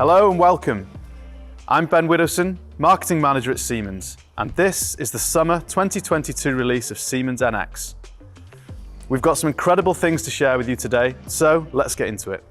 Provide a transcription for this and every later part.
Hello and welcome. I'm Ben Widdowson, Marketing Manager at Siemens, and this is the summer 2022 release of Siemens NX. We've got some incredible things to share with you today, so let's get into it.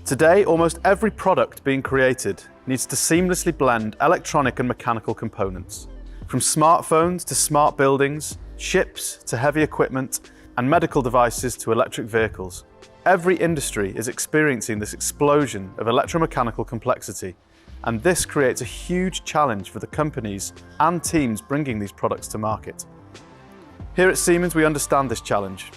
Today, almost every product being created needs to seamlessly blend electronic and mechanical components. From smartphones to smart buildings, ships to heavy equipment, and medical devices to electric vehicles. Every industry is experiencing this explosion of electromechanical complexity, and this creates a huge challenge for the companies and teams bringing these products to market. Here at Siemens, we understand this challenge.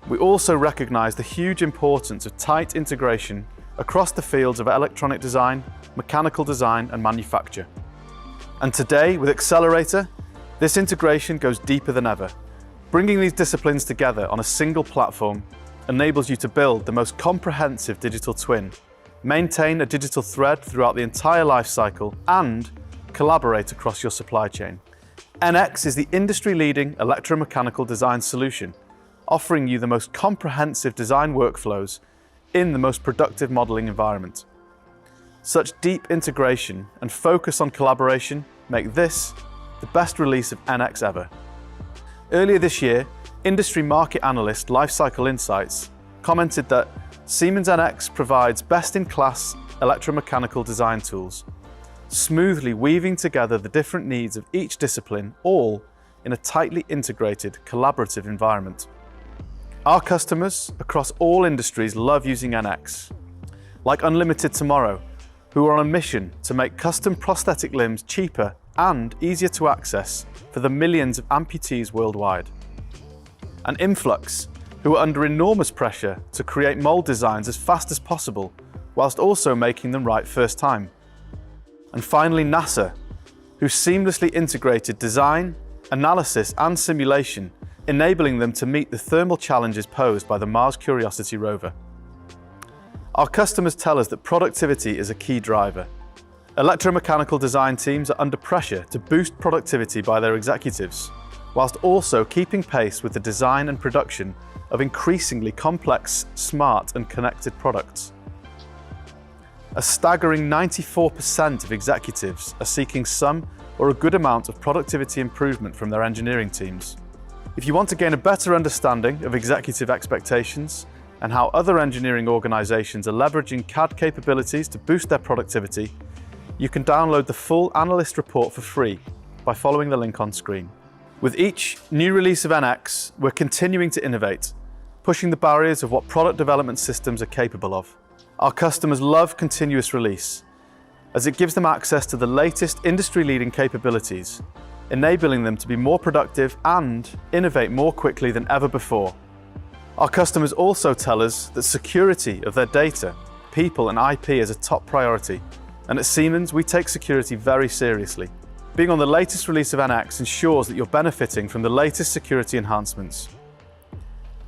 We also recognize the huge importance of tight integration across the fields of electronic design, mechanical design, and manufacture. And today, with Accelerator, this integration goes deeper than ever. Bringing these disciplines together on a single platform enables you to build the most comprehensive digital twin, maintain a digital thread throughout the entire life cycle, and collaborate across your supply chain. NX is the industry-leading electromechanical design solution, offering you the most comprehensive design workflows in the most productive modeling environment. Such deep integration and focus on collaboration make this the best release of NX ever. Earlier this year, industry market analyst Lifecycle Insights commented that Siemens NX provides best-in-class electromechanical design tools, smoothly weaving together the different needs of each discipline, all in a tightly integrated, collaborative environment. Our customers across all industries love using NX, like Unlimited Tomorrow, who are on a mission to make custom prosthetic limbs cheaper and easier to access for the millions of amputees worldwide. And Influx, who are under enormous pressure to create mold designs as fast as possible, whilst also making them right first time. And finally, NASA, who seamlessly integrated design, analysis, and simulation, enabling them to meet the thermal challenges posed by the Mars Curiosity rover. Our customers tell us that productivity is a key driver. Electromechanical design teams are under pressure to boost productivity by their executives, whilst also keeping pace with the design and production of increasingly complex, smart and connected products. A staggering 94% of executives are seeking some or a good amount of productivity improvement from their engineering teams. If you want to gain a better understanding of executive expectations and how other engineering organizations are leveraging CAD capabilities to boost their productivity, you can download the full analyst report for free by following the link on screen. With each new release of NX, we're continuing to innovate, pushing the barriers of what product development systems are capable of. Our customers love continuous release, as it gives them access to the latest industry-leading capabilities, enabling them to be more productive and innovate more quickly than ever before. Our customers also tell us that security of their data, people and IP is a top priority, and at Siemens we take security very seriously. Being on the latest release of NX ensures that you're benefiting from the latest security enhancements.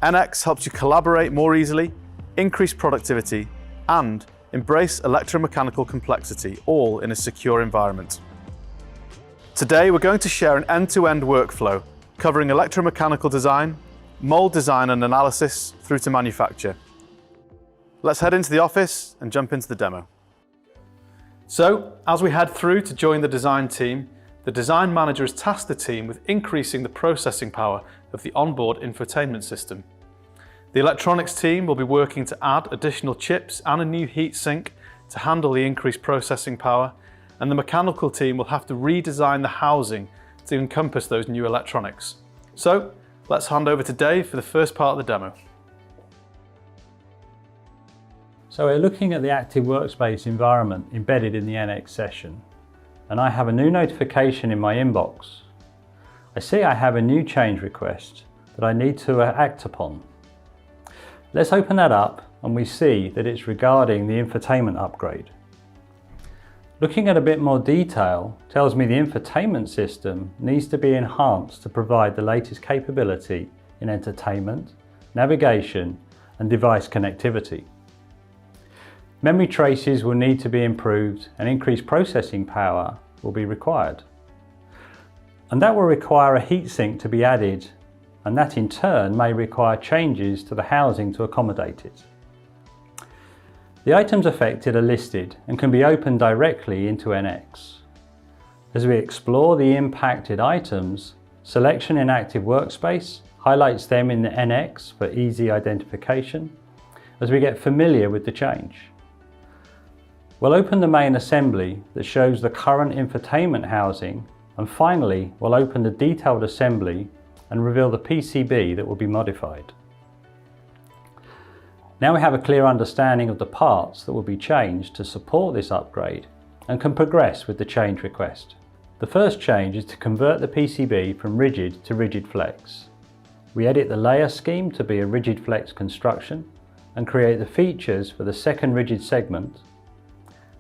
NX helps you collaborate more easily, increase productivity, and embrace electromechanical complexity, all in a secure environment. Today, we're going to share an end-to-end workflow covering electromechanical design, mold design and analysis through to manufacture. Let's head into the office and jump into the demo. So, as we head through to join the design team, the design manager has tasked the team with increasing the processing power of the onboard infotainment system. The electronics team will be working to add additional chips and a new heat sink to handle the increased processing power, and the mechanical team will have to redesign the housing to encompass those new electronics. So, let's hand over to Dave for the first part of the demo. So we're looking at the active workspace environment embedded in the NX session, and I have a new notification in my inbox. I see I have a new change request that I need to act upon. Let's open that up and we see that it's regarding the infotainment upgrade. Looking at a bit more detail tells me the infotainment system needs to be enhanced to provide the latest capability in entertainment, navigation and device connectivity. Memory traces will need to be improved and increased processing power will be required. And that will require a heatsink to be added, and that in turn may require changes to the housing to accommodate it. The items affected are listed and can be opened directly into NX. As we explore the impacted items, selection in Active Workspace highlights them in the NX for easy identification as we get familiar with the change. We'll open the main assembly that shows the current infotainment housing, and finally we'll open the detailed assembly and reveal the PCB that will be modified. Now we have a clear understanding of the parts that will be changed to support this upgrade and can progress with the change request. The first change is to convert the PCB from rigid to rigid flex. We edit the layer scheme to be a rigid flex construction and create the features for the second rigid segment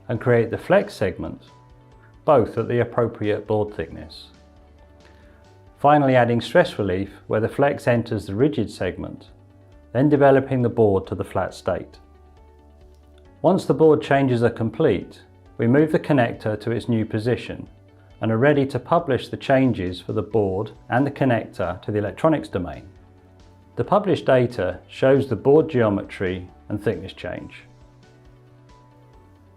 and create the flex segment, both at the appropriate board thickness. Finally, adding stress relief where the flex enters the rigid segment, then developing the board to the flat state. Once the board changes are complete, we move the connector to its new position and are ready to publish the changes for the board and the connector to the electronics domain. The published data shows the board geometry and thickness change.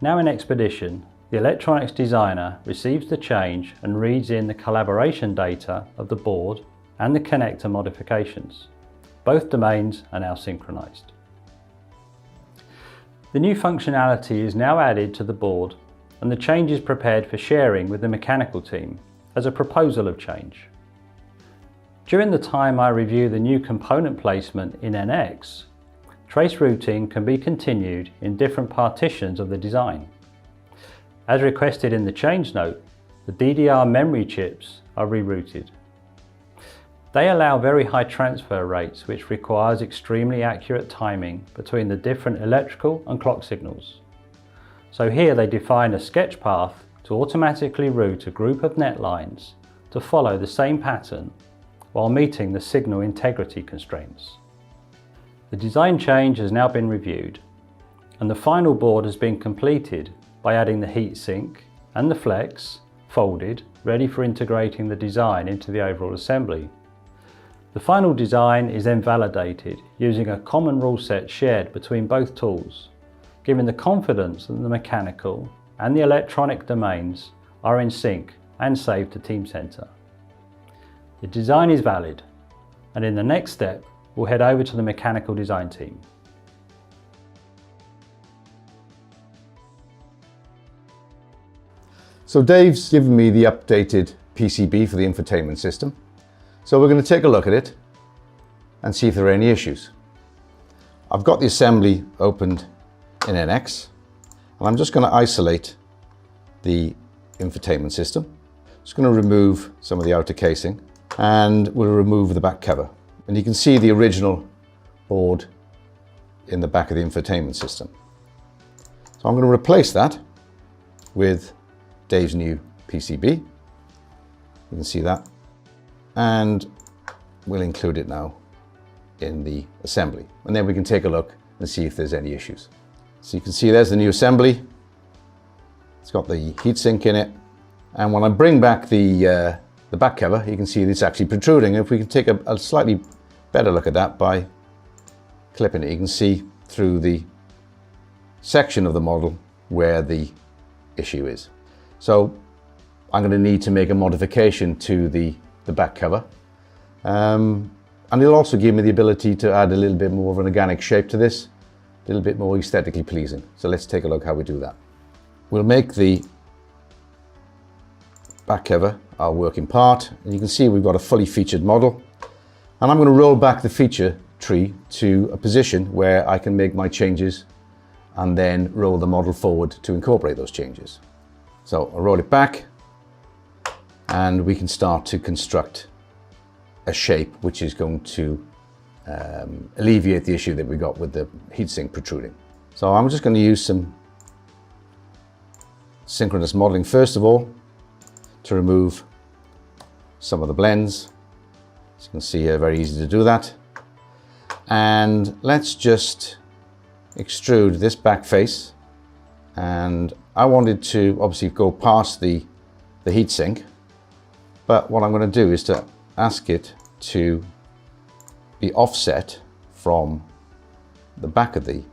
Now in Expedition, the electronics designer receives the change and reads in the collaboration data of the board and the connector modifications. Both domains are now synchronized. The new functionality is now added to the board and the change is prepared for sharing with the mechanical team as a proposal of change. During the time I review the new component placement in NX, trace routing can be continued in different partitions of the design. As requested in the change note, the DDR memory chips are rerouted. They allow very high transfer rates, which requires extremely accurate timing between the different electrical and clock signals. So here they define a sketch path to automatically route a group of net lines to follow the same pattern while meeting the signal integrity constraints. The design change has now been reviewed and the final board has been completed by adding the heatsink and the flex, folded, ready for integrating the design into the overall assembly. The final design is then validated using a common rule set shared between both tools, giving the confidence that the mechanical and the electronic domains are in sync and saved to Teamcenter. The design is valid, and in the next step, we'll head over to the mechanical design team. So Dave's given me the updated PCB for the infotainment system. So we're going to take a look at it and see if there are any issues. I've got the assembly opened in NX and I'm just going to isolate the infotainment system. Just going to remove some of the outer casing and we'll remove the back cover. And you can see the original board in the back of the infotainment system. So I'm going to replace that with Dave's new PCB. You can see that. And we'll include it now in the assembly. And then we can take a look and see if there's any issues. So you can see there's the new assembly. It's got the heatsink in it. And when I bring back the back cover, you can see it's actually protruding. If we can take a slightly better look at that by clipping it, you can see through the section of the model where the issue is. So I'm going to need to make a modification to the back cover. And it'll also give me the ability to add a little bit more of an organic shape to this, a little bit more aesthetically pleasing. So let's take a look how we do that. We'll make the back cover our working part, and you can see we've got a fully featured model. And I'm going to roll back the feature tree to a position where I can make my changes and then roll the model forward to incorporate those changes. So I'll roll it back and we can start to construct a shape which is going to alleviate the issue that we got with the heatsink protruding. So I'm just going to use some synchronous modeling first of all to remove some of the blends. As you can see here, very easy to do that. And let's just extrude this back face. And I wanted to obviously go past the heatsink, but what I'm going to do is to ask it to be offset from the back of the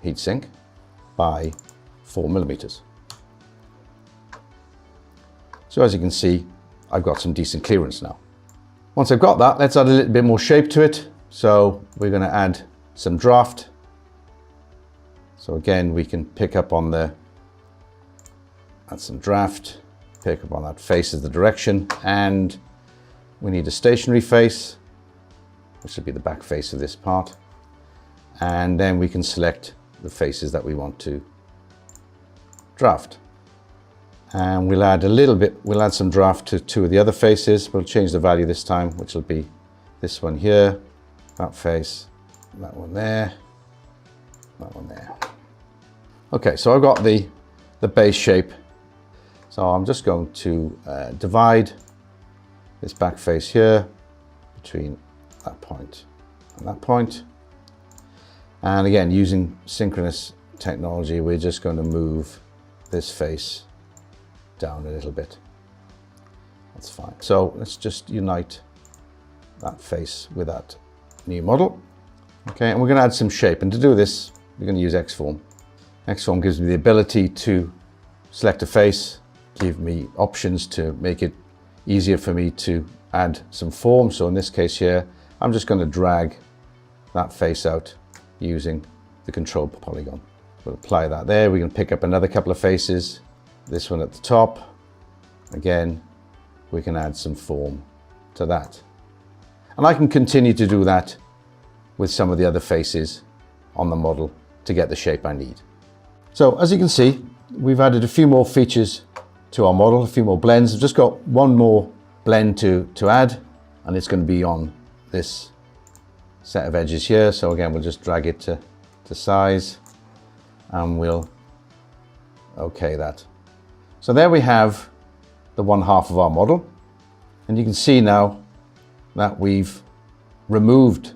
heatsink. by 4 millimeters. So as you can see, I've got some decent clearance now. Once I've got that, let's add a little bit more shape to it. So we're going to add some draft. So again, we can pick up on add some draft, pick up on that face as the direction, and we need a stationary face, which should be the back face of this part. And then we can select the faces that we want to draft. And we'll add some draft to 2 of the other faces. We'll change the value this time, which will be this one here, that face, that one there, that one there. Okay, so I've got the base shape. So I'm just going to divide this back face here between that point and that point. And again, using synchronous technology, we're just going to move this face down a little bit. That's fine. So let's just unite that face with that new model. Okay, and we're going to add some shape. And to do this, we're going to use X-Form. X-Form gives me the ability to select a face, give me options to make it easier for me to add some form. So in this case here, I'm just going to drag that face out using the control polygon. We'll apply that there. We can pick up another couple of faces. This one at the top. Again, we can add some form to that. And I can continue to do that with some of the other faces on the model to get the shape I need. So as you can see, we've added a few more features to our model, a few more blends. I've just got one more blend to add, and it's going to be on this set of edges here. So again, we'll just drag it to size, and we'll okay that. So there we have the one half of our model, and you can see now that we've removed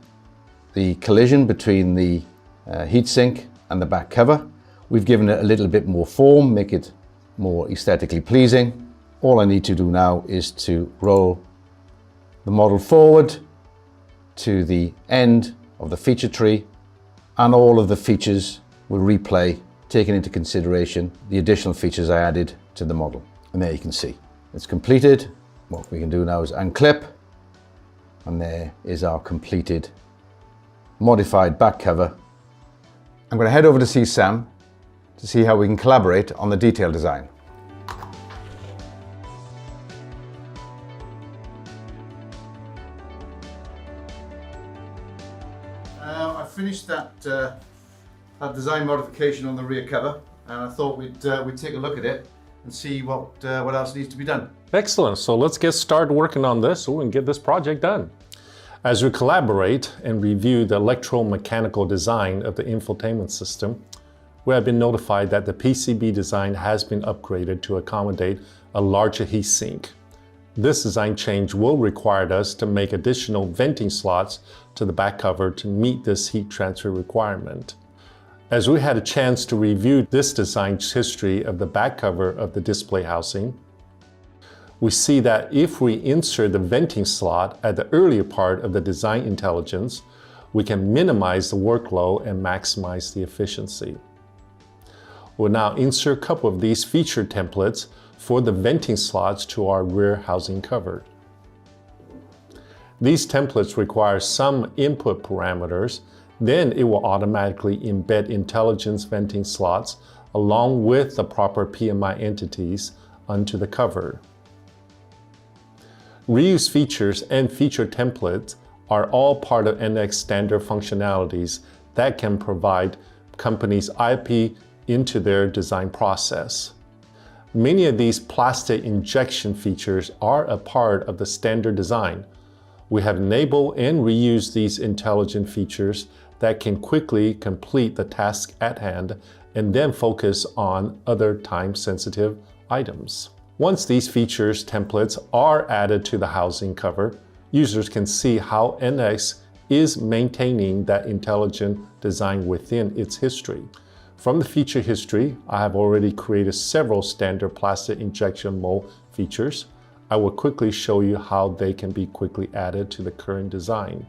the collision between the heatsink and the back cover. We've given it a little bit more form, make it more aesthetically pleasing. All I need to do now is to roll the model forward to the end of the feature tree, and all of the features will replay, taking into consideration the additional features I added to the model. And there you can see it's completed. What we can do now is unclip, and there is our completed modified back cover. I'm going to head over to see Sam to see how we can collaborate on the detail design. I finished that design modification on the rear cover, and I thought we'd take a look at it and see what else needs to be done. Excellent. So let's get started working on this so we can get this project done. As we collaborate and review the electromechanical design of the infotainment system, we have been notified that the PCB design has been upgraded to accommodate a larger heatsink. This design change will require us to make additional venting slots to the back cover to meet this heat transfer requirement. As we had a chance to review this design's history of the back cover of the display housing, we see that if we insert the venting slot at the earlier part of the design intelligence, we can minimize the workload and maximize the efficiency. We'll now insert a couple of these feature templates for the venting slots to our rear housing cover. These templates require some input parameters, then it will automatically embed intelligence venting slots along with the proper PMI entities onto the cover. Reuse features and feature templates are all part of NX standard functionalities that can provide companies IP into their design process. Many of these plastic injection features are a part of the standard design. We have enabled and reused these intelligent features that can quickly complete the task at hand and then focus on other time-sensitive items. Once these features templates are added to the housing cover, users can see how NX is maintaining that intelligent design within its history. From the feature history, I have already created several standard plastic injection mold features. I will quickly show you how they can be quickly added to the current design.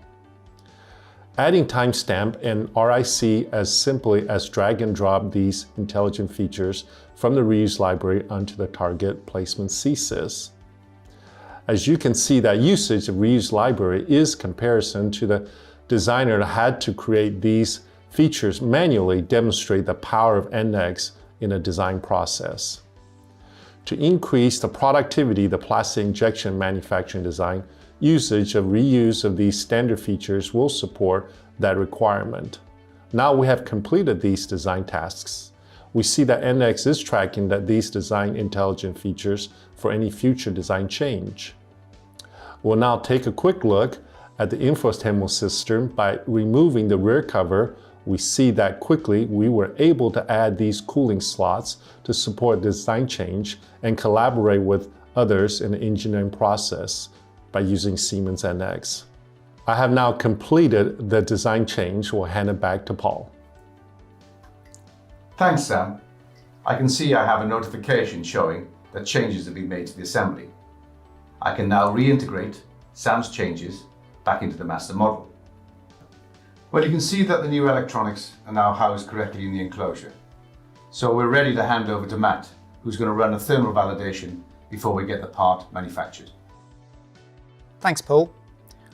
Adding timestamp and RIC as simply as drag and drop these intelligent features from the reuse library onto the target placement CSys. As you can see, that usage of reuse library is comparison to the designer that had to create these features manually demonstrate the power of NX in a design process. To increase the productivity of the plastic injection manufacturing design, usage of reuse of these standard features will support that requirement. Now we have completed these design tasks. We see that NX is tracking that these design intelligent features for any future design change. We'll now take a quick look at the infotainment system. By removing the rear cover, we see that quickly we were able to add these cooling slots to support design change and collaborate with others in the engineering process by using Siemens NX. I have now completed the design change. We'll hand it back to Paul. Thanks, Sam. I can see I have a notification showing that changes have been made to the assembly. I can now reintegrate Sam's changes back into the master model. Well, you can see that the new electronics are now housed correctly in the enclosure. So we're ready to hand over to Matt, who's going to run a thermal validation before we get the part manufactured. Thanks, Paul.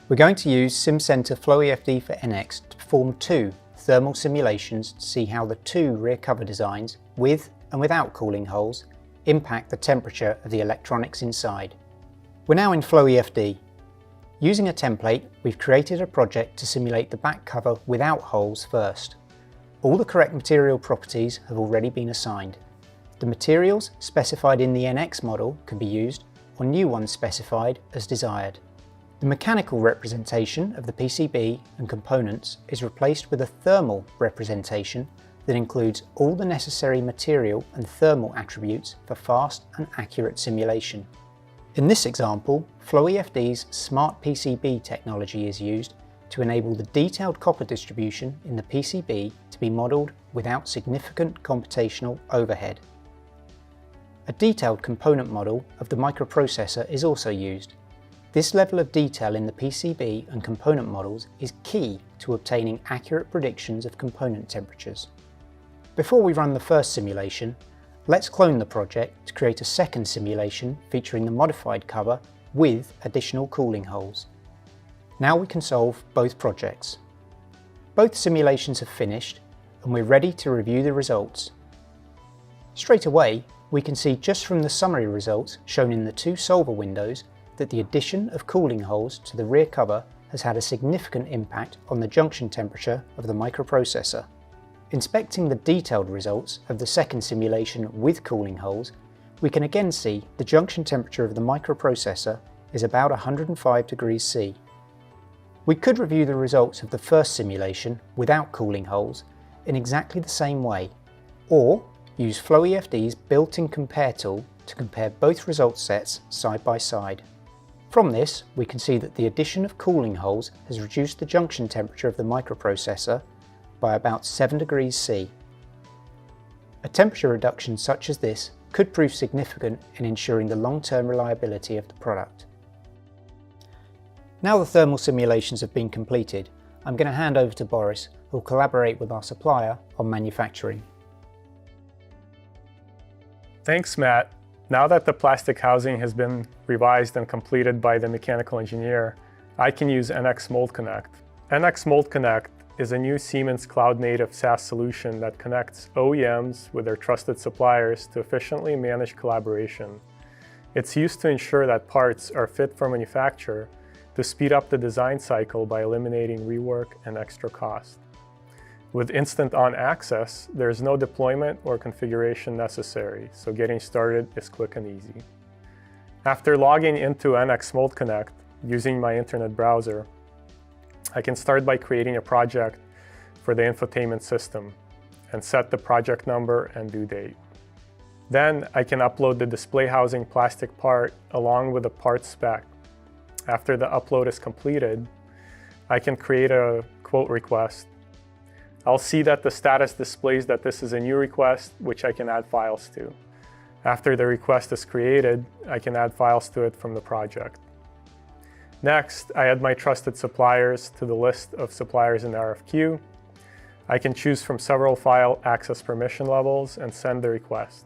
We're going to use SimCenter FlowEFD for NX to perform 2 thermal simulations to see how the 2 rear cover designs, with and without cooling holes, impact the temperature of the electronics inside. We're now in FlowEFD. Using a template, we've created a project to simulate the back cover without holes first. All the correct material properties have already been assigned. The materials specified in the NX model can be used, or new ones specified as desired. The mechanical representation of the PCB and components is replaced with a thermal representation that includes all the necessary material and thermal attributes for fast and accurate simulation. In this example, FlowEFD's Smart PCB technology is used to enable the detailed copper distribution in the PCB to be modelled without significant computational overhead. A detailed component model of the microprocessor is also used. This level of detail in the PCB and component models is key to obtaining accurate predictions of component temperatures. Before we run the first simulation, let's clone the project to create a second simulation featuring the modified cover with additional cooling holes. Now we can solve both projects. Both simulations have finished and we're ready to review the results. Straight away, we can see just from the summary results shown in the 2 solver windows that the addition of cooling holes to the rear cover has had a significant impact on the junction temperature of the microprocessor. Inspecting the detailed results of the second simulation with cooling holes, we can again see the junction temperature of the microprocessor is about 105 degrees C. We could review the results of the first simulation without cooling holes in exactly the same way, or use FlowEFD's built-in compare tool to compare both result sets side by side. From this, we can see that the addition of cooling holes has reduced the junction temperature of the microprocessor by about 7 degrees C. A temperature reduction such as this could prove significant in ensuring the long-term reliability of the product. Now the thermal simulations have been completed, I'm going to hand over to Boris, who will collaborate with our supplier on manufacturing. Thanks, Matt. Now that the plastic housing has been revised and completed by the mechanical engineer, I can use NX Mold Connect. NX Mold Connect is a new Siemens cloud-native SaaS solution that connects OEMs with their trusted suppliers to efficiently manage collaboration. It's used to ensure that parts are fit for manufacture, to speed up the design cycle by eliminating rework and extra cost. With instant-on access, there is no deployment or configuration necessary, so getting started is quick and easy. After logging into NX Mold Connect using my internet browser, I can start by creating a project for the infotainment system and set the project number and due date. Then I can upload the display housing plastic part along with the part spec. After the upload is completed, I can create a quote request. I'll see that the status displays that this is a new request, which I can add files to. After the request is created, I can add files to it from the project. Next, I add my trusted suppliers to the list of suppliers in the RFQ. I can choose from several file access permission levels and send the request.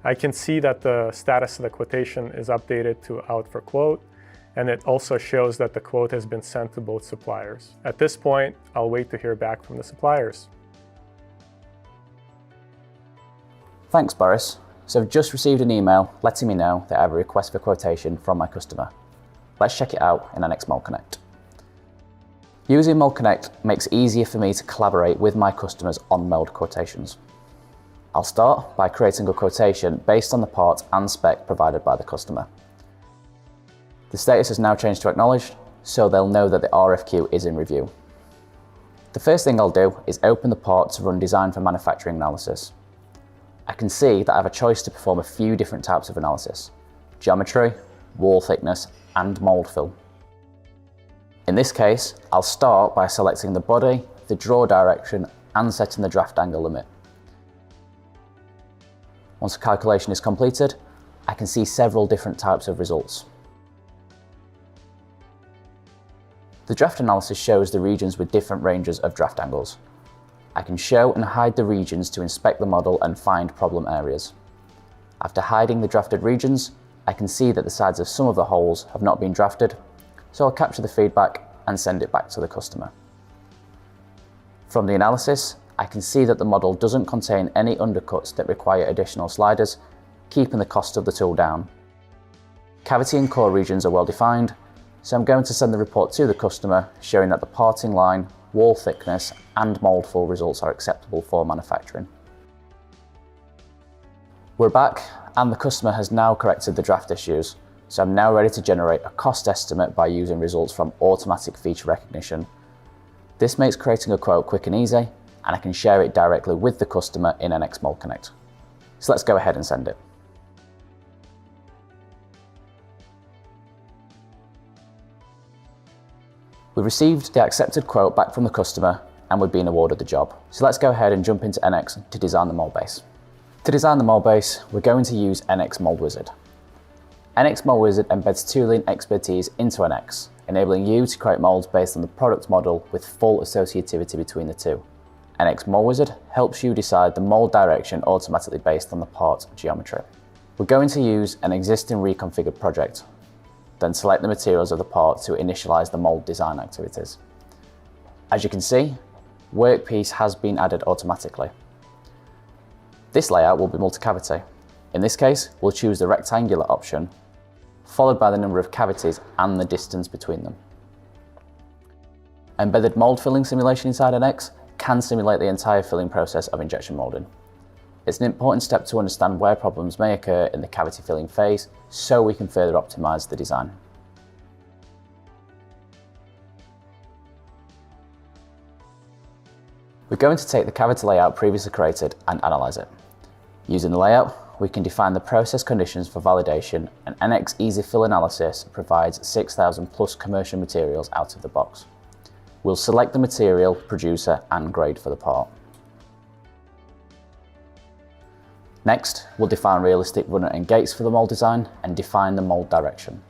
I can see that the status of the quotation is updated to out for quote, and it also shows that the quote has been sent to both suppliers. At this point, I'll wait to hear back from the suppliers. Thanks, Boris. So I've just received an email letting me know that I have a request for quotation from my customer. Let's check it out in NX Mold Connect. Using Mold Connect makes it easier for me to collaborate with my customers on mold quotations. I'll start by creating a quotation based on the part and spec provided by the customer. The status has now changed to acknowledged, so they'll know that the RFQ is in review. The first thing I'll do is open the part to run design for manufacturing analysis. I can see that I have a choice to perform a few different types of analysis: geometry, wall thickness, and mold fill. In this case, I'll start by selecting the body, the draw direction, and setting the draft angle limit. Once the calculation is completed, I can see several different types of results. The draft analysis shows the regions with different ranges of draft angles. I can show and hide the regions to inspect the model and find problem areas. After hiding the drafted regions, I can see that the sides of some of the holes have not been drafted, so I'll capture the feedback and send it back to the customer. From the analysis, I can see that the model doesn't contain any undercuts that require additional sliders, keeping the cost of the tool down. Cavity and core regions are well defined, so I'm going to send the report to the customer showing that the parting line, wall thickness, and mold fill results are acceptable for manufacturing. We're back, and the customer has now corrected the draft issues, so I'm now ready to generate a cost estimate by using results from automatic feature recognition. This makes creating a quote quick and easy, and I can share it directly with the customer in NX Mold Connect. So let's go ahead and send it. We've received the accepted quote back from the customer, and we've been awarded the job. So let's go ahead and jump into NX to design the mold base. To design the mold base, we're going to use NX Mold Wizard. NX Mold Wizard embeds tooling expertise into NX, enabling you to create molds based on the product model with full associativity between the two. NX Mold Wizard helps you decide the mold direction automatically based on the part geometry. We're going to use an existing reconfigured project, then select the materials of the part to initialize the mold design activities. As you can see, workpiece has been added automatically. This layout will be multi-cavity. In this case, we'll choose the rectangular option, followed by the number of cavities and the distance between them. Embedded mold filling simulation inside NX can simulate the entire filling process of injection molding. It's an important step to understand where problems may occur in the cavity filling phase, so we can further optimize the design. We're going to take the cavity layout previously created and analyze it. Using the layout, we can define the process conditions for validation, and NX Easy Fill Analysis provides 6,000 plus commercial materials out of the box. We'll select the material, producer, and grade for the part. Next, we'll define realistic runner and gates for the mold design and define the mold direction.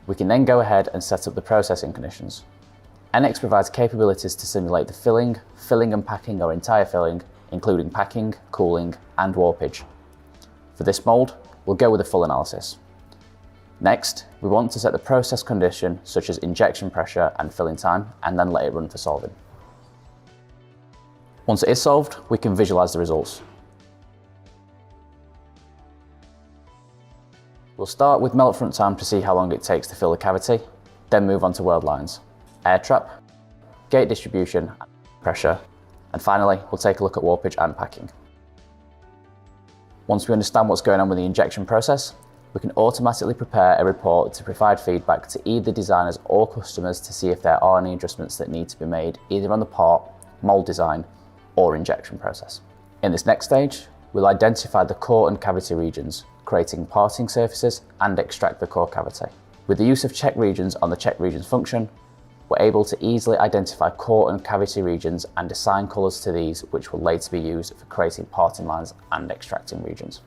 We can then go ahead and set up the processing conditions. NX provides capabilities to simulate the filling and packing or entire filling, including packing, cooling, and warpage. For this mold, we'll go with a full analysis. Next, we want to set the process condition such as injection pressure and filling time, and then let it run for solving. Once it is solved, we can visualize the results. We'll start with melt front time to see how long it takes to fill the cavity, then move on to weld lines, air trap, gate distribution, pressure, and finally, we'll take a look at warpage and packing. Once we understand what's going on with the injection process, we can automatically prepare a report to provide feedback to either designers or customers to see if there are any adjustments that need to be made either on the part, mold design, or injection process. In this next stage, we'll identify the core and cavity regions, creating parting surfaces and extract the core cavity. With the use of check regions on the check regions function, we're able to easily identify core and cavity regions and assign colors to these, which will later be used for creating parting lines and extracting regions.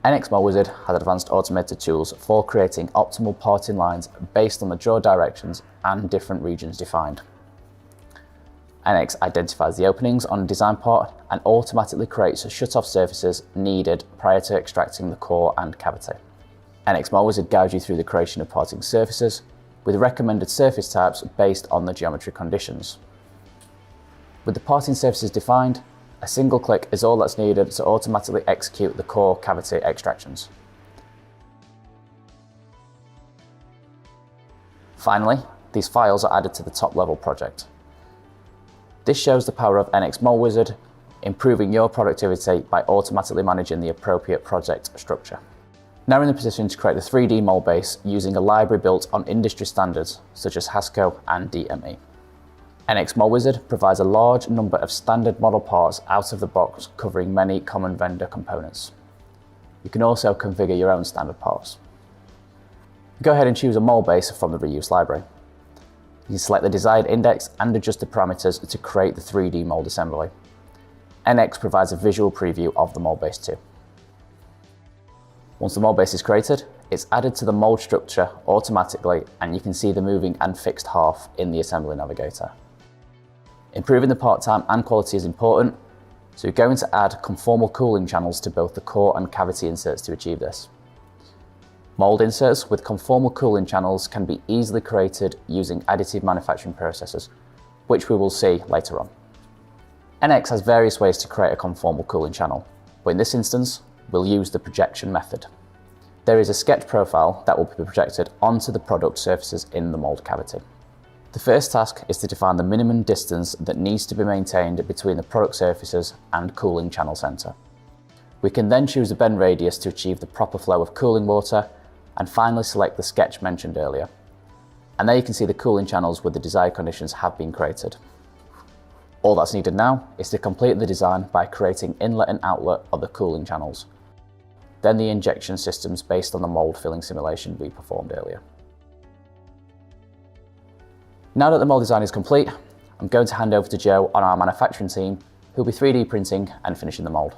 NX Mold Wizard has advanced automated tools for creating optimal parting lines based on the draw directions and different regions defined. NX identifies the openings on a design part and automatically creates shut-off surfaces needed prior to extracting the core and cavity. NX Mold Wizard guides you through the creation of parting surfaces with recommended surface types based on the geometry conditions. With the parting surfaces defined, a single click is all that's needed to automatically execute the core cavity extractions. Finally, these files are added to the top level project. This shows the power of NX Mold Wizard, improving your productivity by automatically managing the appropriate project structure. Now we're in the position to create the 3D mold base using a library built on industry standards such as Hasco and DME. NX Mold Wizard provides a large number of standard model parts out of the box, covering many common vendor components. You can also configure your own standard parts. Go ahead and choose a mold base from the reuse library. You can select the desired index and adjust the parameters to create the 3D mold assembly. NX provides a visual preview of the mold base too. Once the mold base is created, it's added to the mold structure automatically, and you can see the moving and fixed half in the assembly navigator. Improving the part time and quality is important, so we're going to add conformal cooling channels to both the core and cavity inserts to achieve this. Mold inserts with conformal cooling channels can be easily created using additive manufacturing processes, which we will see later on. NX has various ways to create a conformal cooling channel, but in this instance, we'll use the projection method. There is a sketch profile that will be projected onto the product surfaces in the mold cavity. The first task is to define the minimum distance that needs to be maintained between the product surfaces and cooling channel center. We can then choose the bend radius to achieve the proper flow of cooling water, and finally select the sketch mentioned earlier. And there you can see the cooling channels with the desired conditions have been created. All that's needed now is to complete the design by creating inlet and outlet of the cooling channels, then the injection systems based on the mold filling simulation we performed earlier. Now that the mold design is complete, I'm going to hand over to Joe on our manufacturing team, who'll be 3D printing and finishing the mold.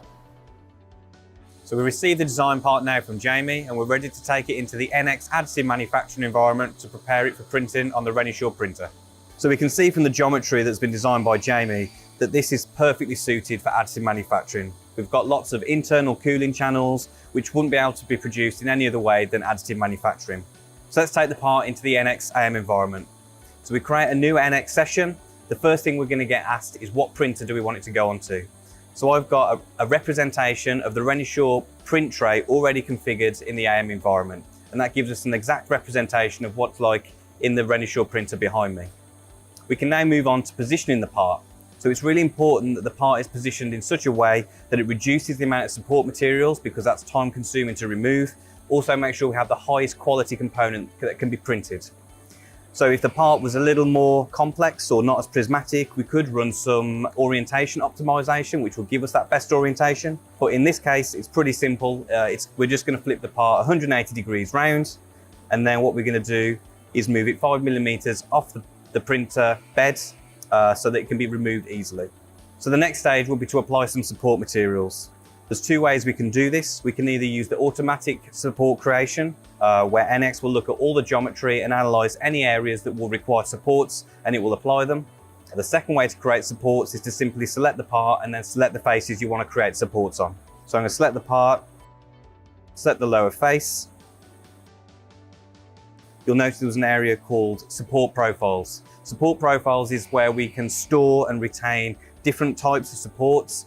So we received the design part now from Jamie, and we're ready to take it into the NX additive manufacturing environment to prepare it for printing on the Renishaw printer. So we can see from the geometry that's been designed by Jamie that this is perfectly suited for additive manufacturing. We've got lots of internal cooling channels which wouldn't be able to be produced in any other way than additive manufacturing. So let's take the part into the NX AM environment. So we create a new NX session. The first thing we're going to get asked is what printer do we want it to go onto. So I've got a representation of the Renishaw print tray already configured in the AM environment, and that gives us an exact representation of what's like in the Renishaw printer behind me. We can now move on to positioning the part. So it's really important that the part is positioned in such a way that it reduces the amount of support materials, because that's time consuming to remove. Also make sure we have the highest quality component that can be printed. So if the part was a little more complex or not as prismatic, we could run some orientation optimization, which will give us that best orientation. But in this case, it's pretty simple. We're just going to flip the part 180 degrees round. And then what we're going to do is move it 5mm off the printer bed so that it can be removed easily. So the next stage will be to apply some support materials. There's two ways we can do this. We can either use the automatic support creation, where NX will look at all the geometry and analyze any areas that will require supports, and it will apply them. The second way to create supports is to simply select the part and then select the faces you want to create supports on. So I'm going to select the part, select the lower face. You'll notice there was an area called support profiles. Support profiles is where we can store and retain different types of supports,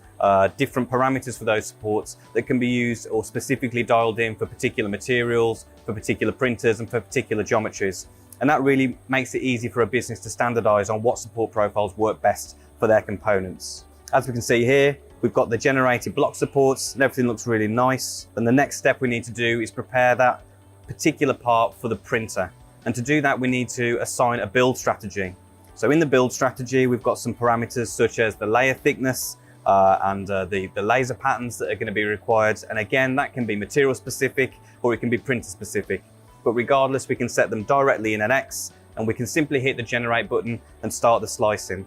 different parameters for those supports that can be used or specifically dialed in for particular materials, for particular printers and for particular geometries. And that really makes it easy for a business to standardize on what support profiles work best for their components. As we can see here, we've got the generated block supports and everything looks really nice. And the next step we need to do is prepare that particular part for the printer. And to do that, we need to assign a build strategy. So in the build strategy, we've got some parameters such as the layer thickness, and the laser patterns that are going to be required. And again, that can be material specific or it can be printer specific. But regardless, we can set them directly in NX, and we can simply hit the generate button and start the slicing.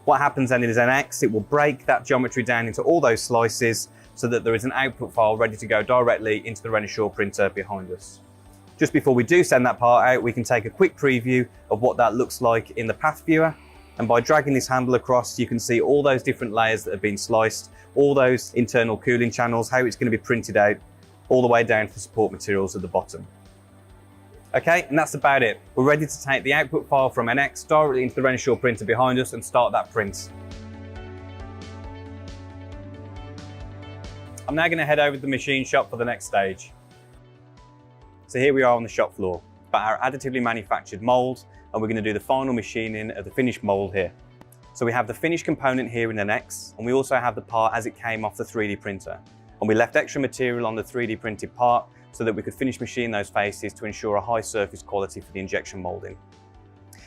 What happens then is NX, it will break that geometry down into all those slices so that there is an output file ready to go directly into the Renishaw printer behind us. Just before we do send that part out, we can take a quick preview of what that looks like in the path viewer. And by dragging this handle across, you can see all those different layers that have been sliced, all those internal cooling channels, how it's going to be printed out, all the way down to the support materials at the bottom. Okay, and that's about it. We're ready to take the output file from NX directly into the Renishaw printer behind us and start that print. I'm now going to head over to the machine shop for the next stage. So here we are on the shop floor, but our additively manufactured mould, and we're going to do the final machining of the finished mould here. So we have the finished component here in NX, and we also have the part as it came off the 3D printer. And we left extra material on the 3D printed part so that we could finish machine those faces to ensure a high surface quality for the injection moulding.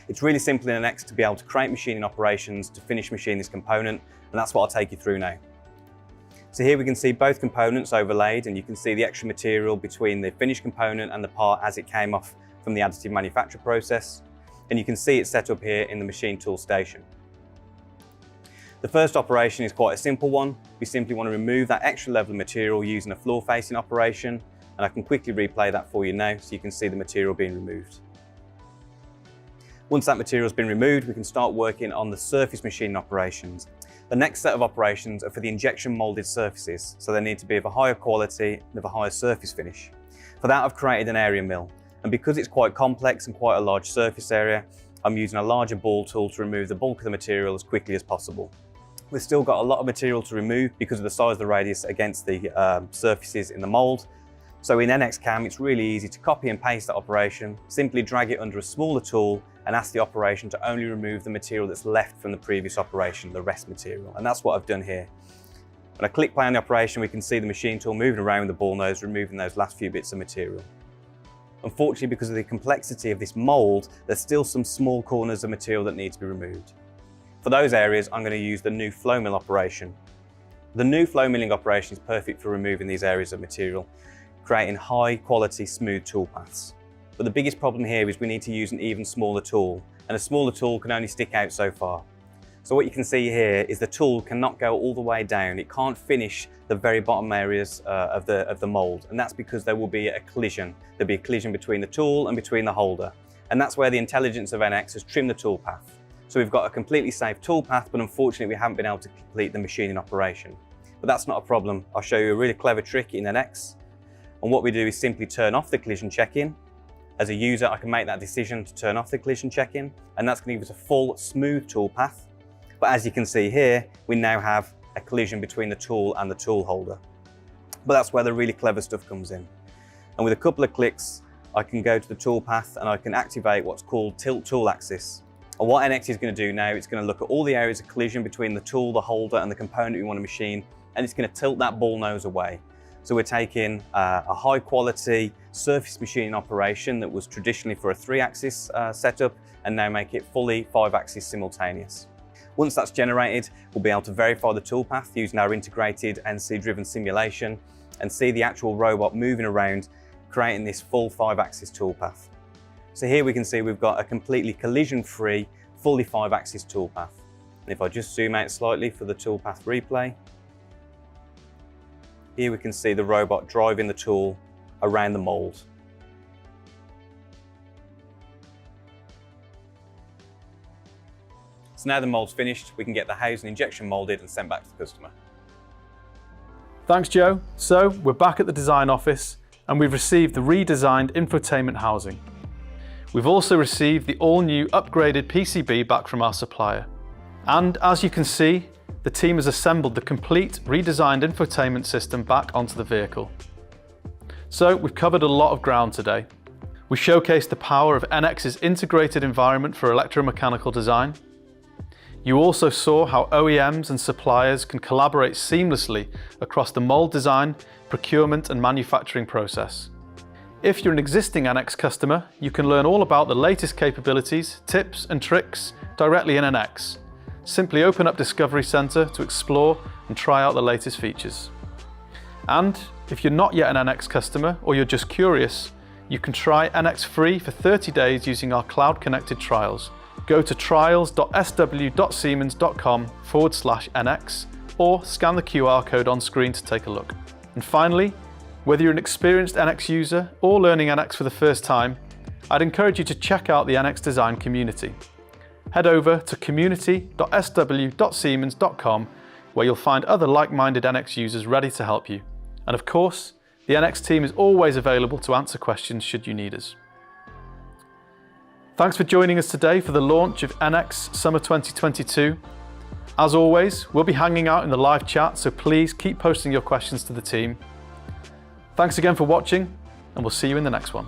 It's really simple in NX to be able to create machining operations to finish machine this component, and that's what I'll take you through now. So here we can see both components overlaid, and you can see the extra material between the finished component and the part as it came off from the additive manufacture process. And you can see it set up here in the machine tool station. The first operation is quite a simple one. We simply want to remove that extra level of material using a floor facing operation, and I can quickly replay that for you now so you can see the material being removed. Once that material has been removed, we can start working on the surface machining operations. The next set of operations are for the injection moulded surfaces, so they need to be of a higher quality and of a higher surface finish. For that, I've created an area mill, and because it's quite complex and quite a large surface area, I'm using a larger ball tool to remove the bulk of the material as quickly as possible. We've still got a lot of material to remove because of the size of the radius against the surfaces in the mould. So in NX CAM, it's really easy to copy and paste that operation, simply drag it under a smaller tool and ask the operation to only remove the material that's left from the previous operation, the rest material. And that's what I've done here. When I click play on the operation, we can see the machine tool moving around with the ball nose, removing those last few bits of material. Unfortunately, because of the complexity of this mould, there's still some small corners of material that need to be removed. For those areas, I'm going to use the new flow mill operation. The new flow milling operation is perfect for removing these areas of material, creating high quality smooth tool paths. But the biggest problem here is we need to use an even smaller tool, and a smaller tool can only stick out so far. So what you can see here is the tool cannot go all the way down. It can't finish the very bottom areas of the mould, and that's because there will be a collision. There'll be a collision between the tool and between the holder. And that's where the intelligence of NX has trimmed the tool path. So we've got a completely safe tool path, but unfortunately we haven't been able to complete the machining operation. But that's not a problem. I'll show you a really clever trick in NX. And what we do is simply turn off the collision check-in. As a user, I can make that decision to turn off the collision check-in, and that's going to give us a full smooth tool path. But as you can see here, we now have a collision between the tool and the tool holder. But that's where the really clever stuff comes in. And with a couple of clicks, I can go to the tool path and I can activate what's called tilt tool axis. And what NX is going to do now, it's going to look at all the areas of collision between the tool, the holder, and the component we want to machine, and it's going to tilt that ball nose away. So we're taking a high quality surface machining operation that was traditionally for a 3-axis setup, and now make it fully 5-axis simultaneous. Once that's generated, we'll be able to verify the toolpath using our integrated NC-driven simulation and see the actual robot moving around, creating this full 5-axis toolpath. So here we can see we've got a completely collision-free, fully 5-axis toolpath. And if I just zoom out slightly for the toolpath replay, here we can see the robot driving the tool around the mould. So now the mould's finished, we can get the housing injection moulded and sent back to the customer. Thanks, Joe. So we're back at the design office and we've received the redesigned infotainment housing. We've also received the all-new upgraded PCB back from our supplier. And as you can see, the team has assembled the complete redesigned infotainment system back onto the vehicle. So we've covered a lot of ground today. We showcased the power of NX's integrated environment for electromechanical design. You also saw how OEMs and suppliers can collaborate seamlessly across the mould design, procurement and manufacturing process. If you're an existing NX customer, you can learn all about the latest capabilities, tips and tricks directly in NX. Simply open up Discovery Center to explore and try out the latest features. And if you're not yet an NX customer or you're just curious, you can try NX free for 30 days using our cloud-connected trials. Go to trials.sw.siemens.com/NX or scan the QR code on screen to take a look. And finally, whether you're an experienced NX user or learning NX for the first time, I'd encourage you to check out the NX design community. Head over to community.sw.siemens.com where you'll find other like-minded NX users ready to help you. And of course, the NX team is always available to answer questions should you need us. Thanks for joining us today for the launch of NX Summer 2022. As always, we'll be hanging out in the live chat, so please keep posting your questions to the team. Thanks again for watching, and we'll see you in the next one.